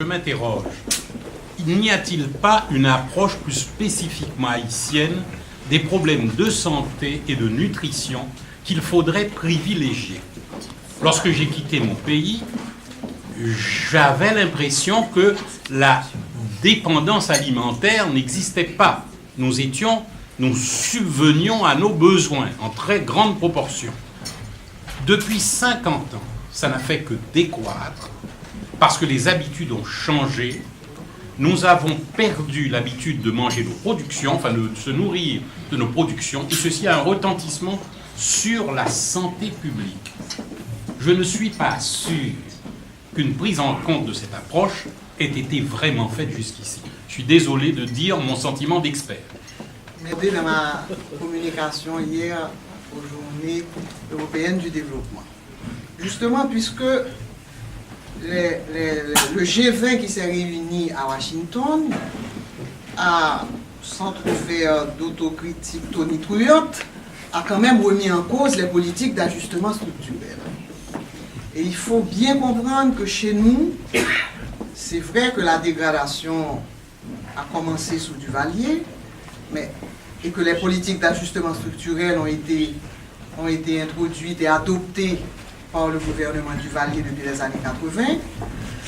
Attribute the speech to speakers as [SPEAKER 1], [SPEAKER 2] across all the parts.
[SPEAKER 1] Je m'interroge, n'y a-t-il pas une approche plus spécifiquement haïtienne des problèmes de santé et de nutrition qu'il faudrait privilégier? Lorsque j'ai quitté mon pays, j'avais l'impression que la dépendance alimentaire n'existait pas. Nous subvenions à nos besoins en très grande proportion. Depuis 50 ans, ça n'a fait que décroître parce que les habitudes ont changé. Nous avons perdu l'habitude de manger nos productions, enfin de se nourrir de nos productions, et ceci a un retentissement sur la santé publique. Je ne suis pas sûr qu'une prise en compte de cette approche ait été vraiment faite jusqu'ici. Je suis désolé de dire mon sentiment d'expert.
[SPEAKER 2] Mais dans ma communication hier aux Journées européennes du développement, justement puisque le G20 qui s'est réuni à Washington a, sans trop faire d'autocritique tonitruante, a quand même remis en cause les politiques d'ajustement structurel. Et il faut bien comprendre que chez nous, c'est vrai que la dégradation a commencé sous Duvalier, et que les politiques d'ajustement structurel ont été introduites et adoptées par le gouvernement Duvalier depuis les années 80,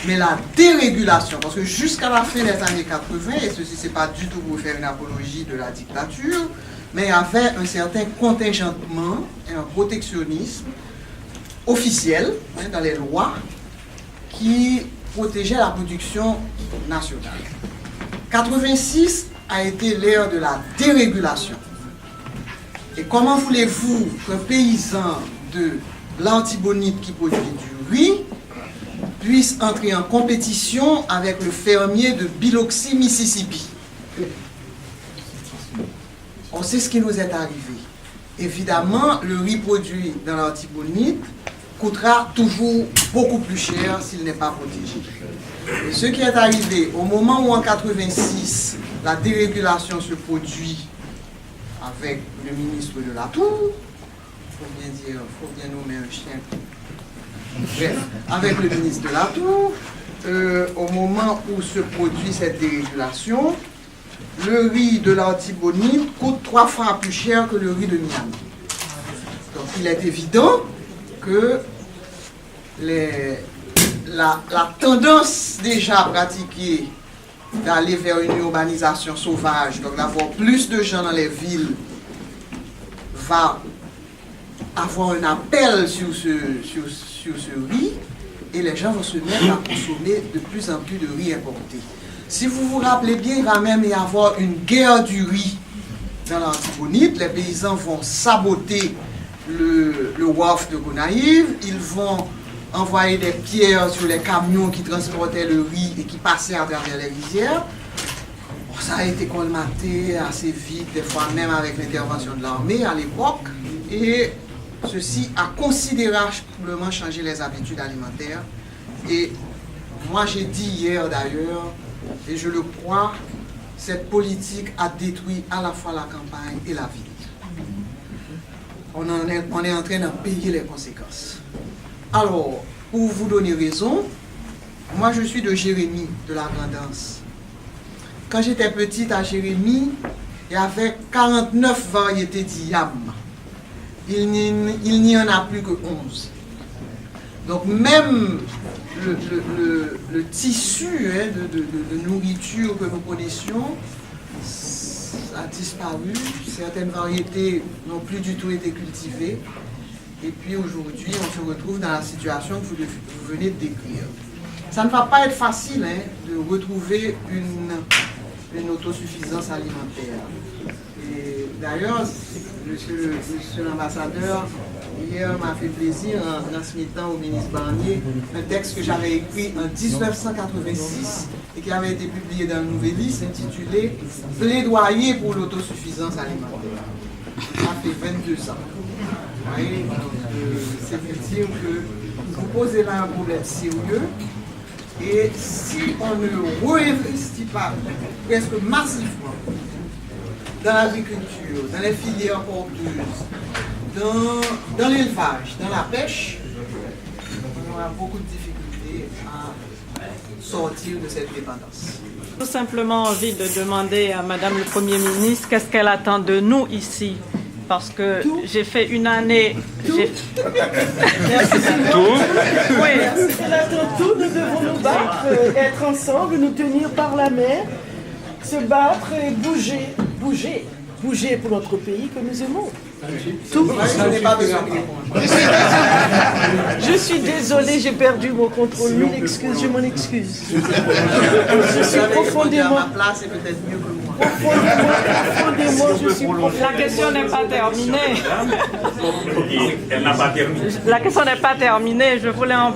[SPEAKER 2] mais la dérégulation, parce que jusqu'à la fin des années 80, et ceci c'est pas du tout pour faire une apologie de la dictature, mais il y avait un certain contingentement et un protectionnisme officiel dans les lois qui protégeait la production nationale. 86 a été l'ère de la dérégulation. Et comment voulez-vous qu'un paysan de l'Antibonite qui produit du riz puisse entrer en compétition avec le fermier de Biloxi, Mississippi? On sait ce qui nous est arrivé. Évidemment, le riz produit dans l'Antibonite coûtera toujours beaucoup plus cher s'il n'est pas protégé. Et ce qui est arrivé au moment où en 86, la dérégulation se produit avec le ministre de Latour, faut bien nommer un chien. Bref, avec le ministre de Latour, au moment où se produit cette dérégulation, le riz de l'Antibonite coûte 3 fois plus cher que le riz de Miami. Donc il est évident que la tendance déjà pratiquée d'aller vers une urbanisation sauvage, donc d'avoir plus de gens dans les villes, va avoir un appel sur ce riz, et les gens vont se mettre à consommer de plus en plus de riz importé. Si vous vous rappelez bien, il va même y avoir une guerre du riz dans l'Antibonite. Les paysans vont saboter le wharf de Gonaïve, ils vont envoyer des pierres sur les camions qui transportaient le riz et qui passaient à travers les rizières. Bon, ça a été colmaté assez vite, des fois même avec l'intervention de l'armée à l'époque, et ceci a considérablement changé les habitudes alimentaires. Et moi j'ai dit hier d'ailleurs, et je le crois, cette politique a détruit à la fois la campagne et la ville. On est en train d'en payer les conséquences. Alors, pour vous donner raison, moi je suis de Jérémie, de la Grand'Anse. Quand j'étais petite à Jérémie, il y avait 49 variétés d'yam. Il n'y en a plus que 11. Donc même le tissu de nourriture que nous connaissions a disparu. Certaines variétés n'ont plus du tout été cultivées. Et puis aujourd'hui, on se retrouve dans la situation que vous venez de décrire. Ça ne va pas être facile de retrouver une autosuffisance alimentaire. Et d'ailleurs, monsieur l'ambassadeur, hier m'a fait plaisir en transmettant au ministre Barnier un texte que j'avais écrit en 1986 et qui avait été publié dans le Nouveliste intitulé « Plaidoyer pour l'autosuffisance alimentaire ». Ça fait 22 ans. Vous voyez, c'est pour dire que vous posez là un problème sérieux, et si on ne réinvestit pas presque massivement dans l'agriculture, dans les filières porteuses, dans l'élevage, dans la pêche, on aura beaucoup de difficultés à sortir de cette dépendance.
[SPEAKER 3] Tout simplement envie de demander à Madame le Premier ministre qu'est-ce qu'elle attend de nous ici. Parce que j'ai fait une année...
[SPEAKER 4] Tout.
[SPEAKER 3] Oui.
[SPEAKER 4] Elle attend tout, nous devons nous battre, être ensemble, nous tenir par la main, se battre et bouger pour notre pays que nous aimons. Tout. Je suis désolée, j'ai perdu mon contrôle. Mille excuses, je m'en excuse. Je suis profondément...
[SPEAKER 2] À ma place, c'est peut-être mieux que moi.
[SPEAKER 4] Profondément, je suis profondément...
[SPEAKER 3] La question n'est pas terminée.
[SPEAKER 5] Elle n'a pas terminé.
[SPEAKER 3] La question n'est pas terminée. Je voulais en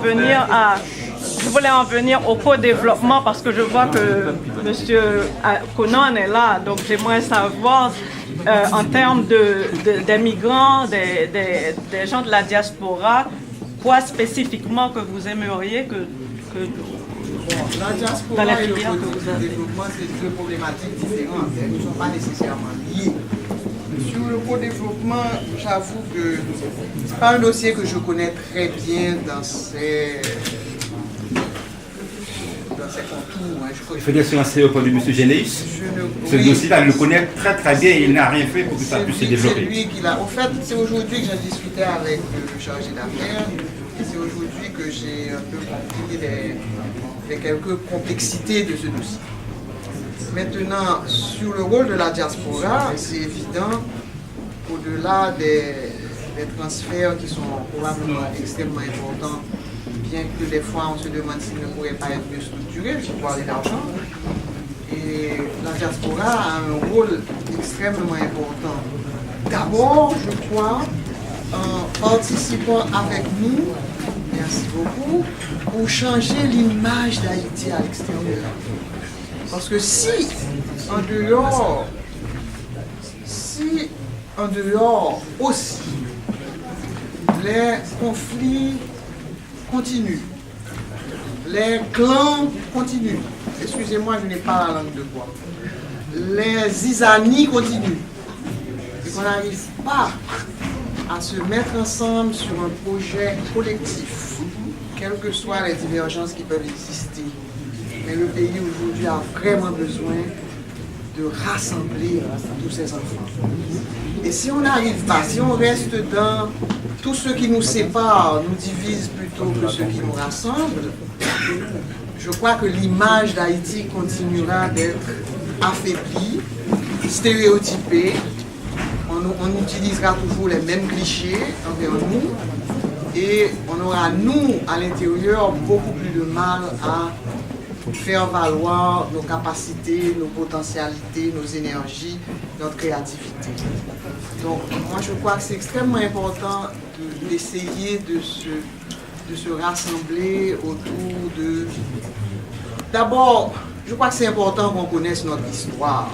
[SPEAKER 3] venir au co-développement parce que je vois que M. Conan est là. Donc j'aimerais savoir, en termes des migrants, des gens de la diaspora, quoi spécifiquement que vous aimeriez que
[SPEAKER 2] La diaspora et le co-développement, c'est deux problématiques différentes. Elles ne sont pas nécessairement liées. Sur le co-développement, j'avoue que ce n'est pas un dossier que je connais très bien dans ses contours.
[SPEAKER 5] Il faut dire sur un CE de M. Généus. Ce dossier-là, il le connaît très très bien et il n'a rien fait pour que ça puisse se développer.
[SPEAKER 2] C'est lui qui l'a. En fait, c'est aujourd'hui que j'ai discuté avec le chargé d'affaires et c'est aujourd'hui que j'ai un peu compris les quelques complexités de ce dossier. Maintenant, sur le rôle de la diaspora, c'est évident, au-delà des transferts qui sont probablement extrêmement importants, bien que des fois on se demande s'ils ne pourraient pas être mieux structurés, je parle d'argent. Et la diaspora a un rôle extrêmement important. D'abord, je crois, en participant avec nous, merci beaucoup, pour changer l'image d'Haïti à l'extérieur. Parce que si en dehors aussi, les conflits continuent, les clans continuent, excusez-moi, je n'ai pas la langue de bois, les zizanies continuent, et qu'on n'arrive pas à se mettre ensemble sur un projet collectif, quelles que soient les divergences qui peuvent exister. Mais le pays aujourd'hui a vraiment besoin de rassembler tous ces enfants. Et si on n'arrive pas, si on reste dans tout ce qui nous sépare, nous divise plutôt que ce qui nous rassemble, je crois que l'image d'Haïti continuera d'être affaiblie, stéréotypée. On utilisera toujours les mêmes clichés envers nous et on aura, nous, à l'intérieur, beaucoup plus de mal à faire valoir nos capacités, nos potentialités, nos énergies, notre créativité. Donc, moi, je crois que c'est extrêmement important d'essayer de se rassembler autour de... D'abord, je crois que c'est important qu'on connaisse notre histoire.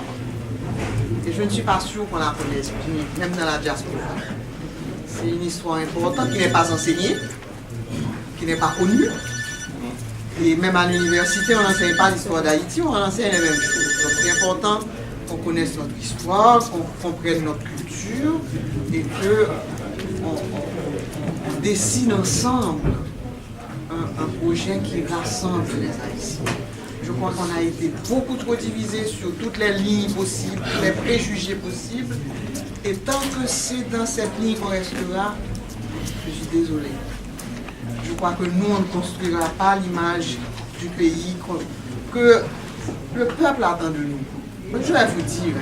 [SPEAKER 2] Et je ne suis pas sûre qu'on la connaisse bien, même dans la diaspora. C'est une histoire importante qui n'est pas enseignée, qui n'est pas connue. Et même à l'université, on n'enseigne pas l'histoire d'Haïti, on enseigne les mêmes choses. Donc c'est important qu'on connaisse notre histoire, qu'on comprenne notre culture et qu'on dessine ensemble un projet qui rassemble les Haïtiens. Je crois qu'on a été beaucoup trop divisés sur toutes les lignes possibles, tous les préjugés possibles. Et tant que c'est dans cette ligne qu'on restera, je suis désolé. Je crois que nous, on ne construira pas l'image du pays que le peuple attend de nous. Je vais vous dire,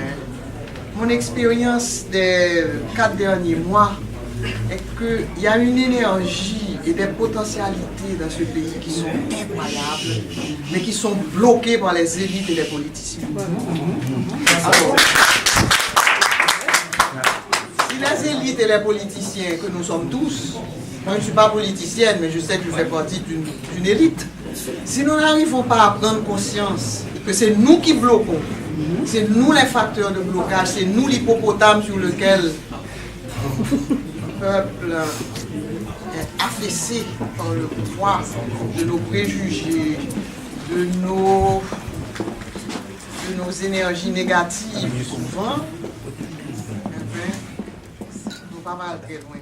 [SPEAKER 2] mon expérience des 4 derniers mois est qu'il y a une énergie et des potentialités dans ce pays qui sont incroyables, mais qui sont bloquées par les élites et les politiciens. Alors, si les élites et les politiciens, que nous sommes tous, moi je ne suis pas politicienne, mais je sais que je fais partie d'une élite, si nous n'arrivons pas à prendre conscience que c'est nous qui bloquons, c'est nous les facteurs de blocage, c'est nous l'hippopotame sur lequel le peuple est affaissé par le poids de nos préjugés, de nos énergies négatives souvent, on va pas mal très loin.